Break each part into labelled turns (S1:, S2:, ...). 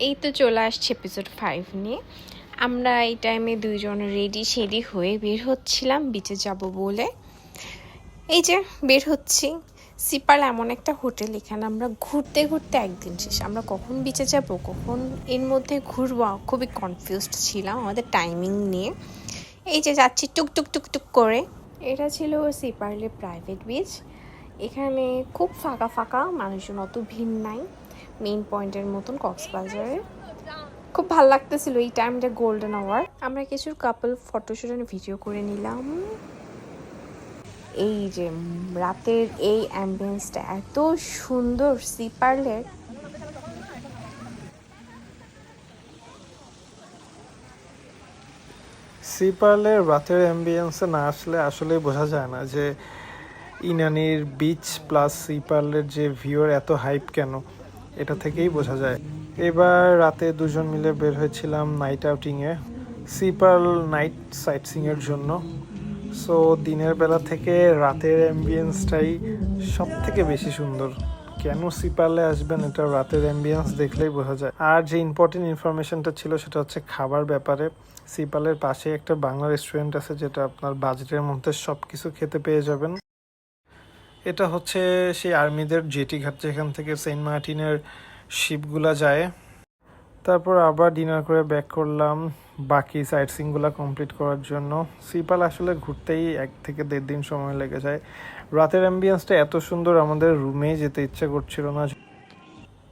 S1: এই তো চলে আসছে এপিসোড 5 নিয়ে। আমরা এই টাইমে দুইজন রেডি সেডি হয়ে বের হচ্ছিলাম বিচে যাব বলে। এই যে বের হচ্ছি। সিপাল এমন একটা হোটেল, এখানে আমরা ঘুরতে ঘুরতে একদিন শেষ। আমরা কখন বিচে যাব, কখন এর মধ্যে ঘুরবো, খুবই কনফিউজড ছিলাম আমাদের টাইমিং নিয়ে। এই যে যাচ্ছি টুক টুক টুক টুক করে। এটা ছিল সিপার্লের প্রাইভেট বিচ। এখানে খুব ফাঁকা ফাঁকা, মানুষজন অত ভিড় নাই, মেইন পয়েন্টের মতন কক্সবাজারের। খুব ভালো লাগতেছিল এই টাইমটা, গোল্ডেন আওয়ার। আমরা কিছু কাপল ফটোশুট এন্ড ভিডিও করে নিলাম। এই যে রাতের এই অ্যাম্বিয়েন্সটা এত সুন্দর সিপার্লের।
S2: সিপার্লের রাতের অ্যাম্বিয়েন্সে না আসলে আসলেই বোঝা যায় না যে ইনানির বিচ প্লাস সিপার্লের যে ভিউর এত হাইপ কেন, এটা থেকেই বোঝা যায়। এবার রাতে দুজন মিলে বের হয়েছিলাম নাইট আউটিংয়ে, সিপার্ল নাইট সাইটসিংয়ের জন্য। সো দিনের বেলা থেকে রাতের অ্যাম্বিয়েন্সটাই সব থেকে বেশি সুন্দর। কেন সিপার্লে আসবেন, এটা রাতের অ্যাম্বিয়েন্স দেখলেই বোঝা যায়। আর যে ইম্পর্টেন্ট ইনফরমেশনটা ছিল সেটা হচ্ছে খাবার ব্যাপারে। সিপার্লের পাশে একটা বাংলা রেস্টুরেন্ট আছে যেটা আপনার বাজেটের মধ্যে সব কিছু খেতে পেয়ে যাবেন। এটা হচ্ছে সেই আর্মিদের জেটি ঘাট, যেখান থেকে সেন্ট মার্টিনের শিপগুলা যায়। তারপর আবার ডিনার করে ব্যাক করলাম বাকি সাইট সিনগুলো কমপ্লিট করার জন্য। সিপাল আসলে ঘুরতেই 1 থেকে 1.5 দিন সময় লেগে যায়। রাতের অ্যাম্বিয়েন্সটা এত সুন্দর, আমাদের রুমেই যেতে ইচ্ছা করছিল না।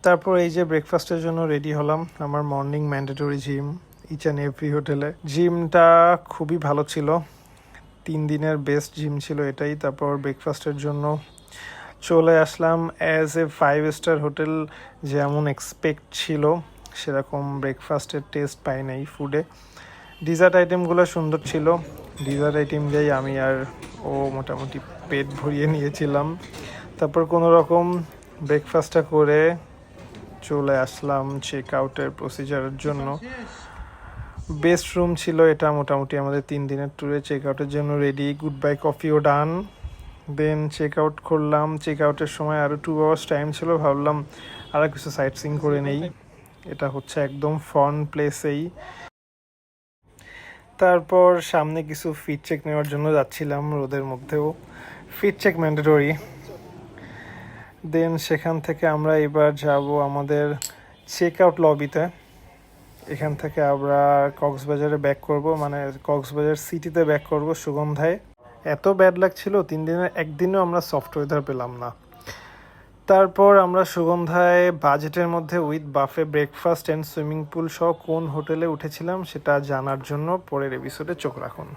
S2: তারপর এই যে ব্রেকফাস্টের জন্য রেডি হলাম। আমার morning mandatory gym each and every হোটেলে। জিমটা খুবই ভালো ছিল, 3 দিনের বেস্ট জিম ছিল এটাই। তারপর ব্রেকফাস্টের জন্য চলে আসলাম। অ্যাজ এ 5 স্টার হোটেল যেমন এক্সপেক্ট ছিল সেরকম ব্রেকফাস্টের টেস্ট পাই নাই ফুডে। ডিজার্ট আইটেমগুলো সুন্দর ছিল, ডিজার্ট আইটেম দিয়েই আমি আর ও মোটামুটি পেট ভরিয়ে নিয়েছিলাম। তারপর কোনো রকম ব্রেকফাস্টটা করে চলে আসলাম চেক আউটের প্রসিজারের জন্য। বেস্ট রুম ছিল এটা মোটামুটি আমাদের 3 দিনের ট্যুরে। চেক আউটের জন্য রেডি, গুড বাই কফিও ডান। দেন চেক আউট করলাম। চেক আউটের সময় আরও 2 আওয়ার্স টাইম ছিল, ভাবলাম আরও কিছু সাইট সিং করে নেই। এটা হচ্ছে একদম ফন প্লেসেই। তারপর সামনে কিছু ফিট চেক নেওয়ার জন্য যাচ্ছিলাম, রোদের মধ্যেও ফিট চেক ম্যান্ডেটরি। দেন সেখান থেকে আমরা এবার যাব আমাদের চেক আউট লবিতে। এখান থেকে আমরা কক্সবাজারে ব্যাক করব, মানে কক্সবাজার সিটিতে ব্যাক করব সুগন্ধায়। এত ব্যাড লাগছিল 3 দিনের একদিনও আমরা সফট ওয়েদার পেলাম না। তারপর আমরা সুগন্ধায় বাজেটের মধ্যে with বাফে breakfast and swimming pool সহ কোন হোটেলে উঠেছিলাম সেটা জানার জন্য পরের এপিসোডে চোখ রাখুন।